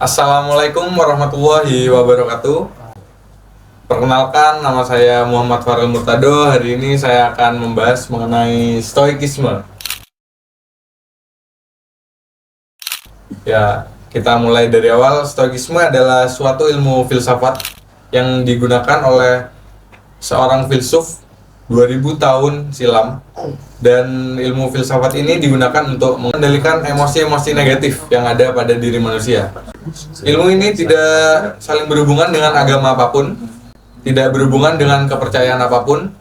Assalamualaikum warahmatullahi wabarakatuh. Perkenalkan, nama saya Muhammad Farel Murtado. Hari ini saya akan membahas mengenai stoikisme. Ya, kita mulai dari awal. Stoikisme adalah suatu ilmu filsafat yang digunakan oleh seorang filsuf 2000 tahun silam, dan ilmu filsafat ini digunakan untuk mengendalikan emosi-emosi negatif yang ada pada diri manusia. Ilmu ini tidak saling berhubungan dengan agama apapun, tidak berhubungan dengan kepercayaan apapun.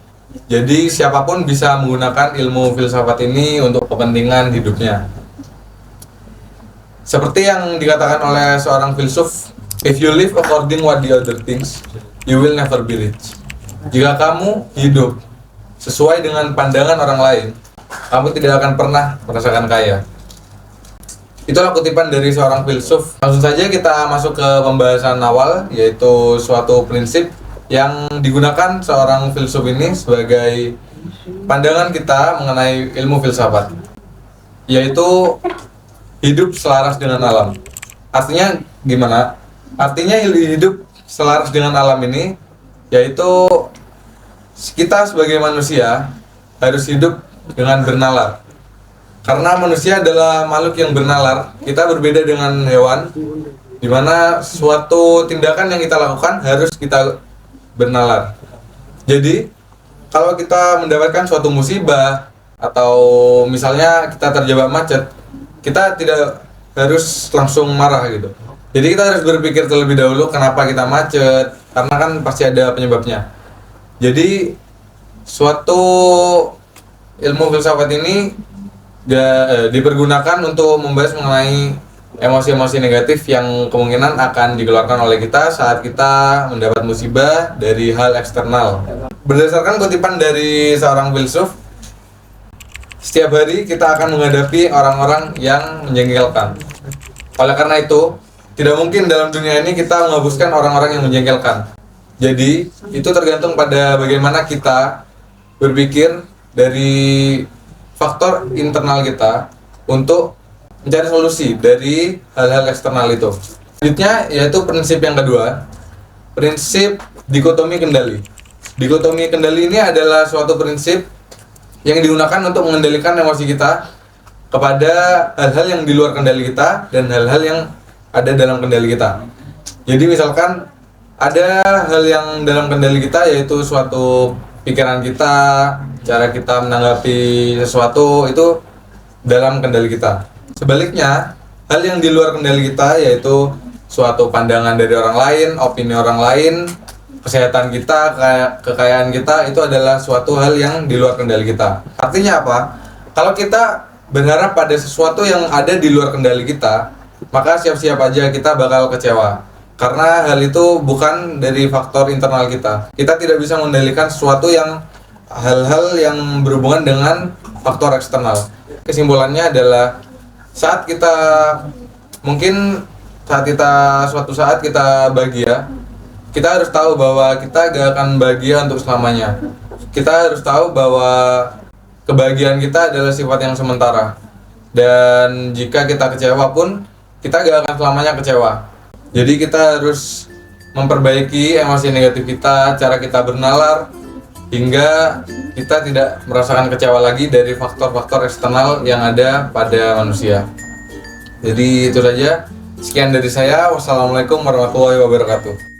Jadi siapapun bisa menggunakan ilmu filsafat ini untuk kepentingan hidupnya. Seperti yang dikatakan oleh seorang filsuf, "If you live according what the other thinks, you will never be rich." Jika kamu hidup sesuai dengan pandangan orang lain, kamu tidak akan pernah merasakan kaya. Itulah kutipan dari seorang filsuf. Langsung saja kita masuk ke pembahasan awal, yaitu suatu prinsip yang digunakan seorang filsuf ini sebagai pandangan kita mengenai ilmu filsafat, yaitu hidup selaras dengan alam. Artinya gimana? Artinya hidup selaras dengan alam ini yaitu kita sebagai manusia harus hidup dengan bernalar. Karena manusia adalah makhluk yang bernalar, kita berbeda dengan hewan, di mana suatu tindakan yang kita lakukan harus kita bernalar. Jadi, kalau kita mendapatkan suatu musibah atau misalnya kita terjebak macet, kita tidak harus langsung marah gitu. Jadi kita harus berpikir terlebih dahulu kenapa kita macet, karena kan pasti ada penyebabnya. Jadi suatu ilmu filsafat ini dipergunakan untuk membahas mengenai emosi-emosi negatif yang kemungkinan akan dikeluarkan oleh kita saat kita mendapat musibah dari hal eksternal. Berdasarkan kutipan dari seorang filsuf, setiap hari kita akan menghadapi orang-orang yang menjengkelkan. Oleh karena itu, tidak mungkin dalam dunia ini kita menghapuskan orang-orang yang menjengkelkan. Jadi, itu tergantung pada bagaimana kita berpikir dari faktor internal kita untuk mencari solusi dari hal-hal eksternal itu. Selanjutnya, yaitu prinsip yang kedua, prinsip dikotomi kendali. Dikotomi kendali ini adalah suatu prinsip yang digunakan untuk mengendalikan emosi kita kepada hal-hal yang di luar kendali kita dan hal-hal yang ada dalam kendali kita. Jadi misalkan ada hal yang dalam kendali kita, yaitu suatu pikiran kita, cara kita menanggapi sesuatu itu dalam kendali kita. Sebaliknya, hal yang di luar kendali kita yaitu suatu pandangan dari orang lain, opini orang lain, kesehatan kita, kekayaan kita, itu adalah suatu hal yang di luar kendali kita. Artinya apa? Kalau kita berharap pada sesuatu yang ada di luar kendali kita, maka siap-siap aja kita bakal kecewa. Karena hal itu bukan dari faktor internal kita. Kita tidak bisa mengendalikan sesuatu yang hal-hal yang berhubungan dengan faktor eksternal. Kesimpulannya adalah saat kita suatu saat kita bahagia, kita harus tahu bahwa kita gak akan bahagia untuk selamanya. Kita harus tahu bahwa kebahagiaan kita adalah sifat yang sementara. Dan jika kita kecewa pun, kita gak akan selamanya kecewa. Jadi kita harus memperbaiki emosi negatif kita, cara kita bernalar, hingga kita tidak merasakan kecewa lagi dari faktor-faktor eksternal yang ada pada manusia. Jadi itu saja. Sekian dari saya. Wassalamualaikum warahmatullahi wabarakatuh.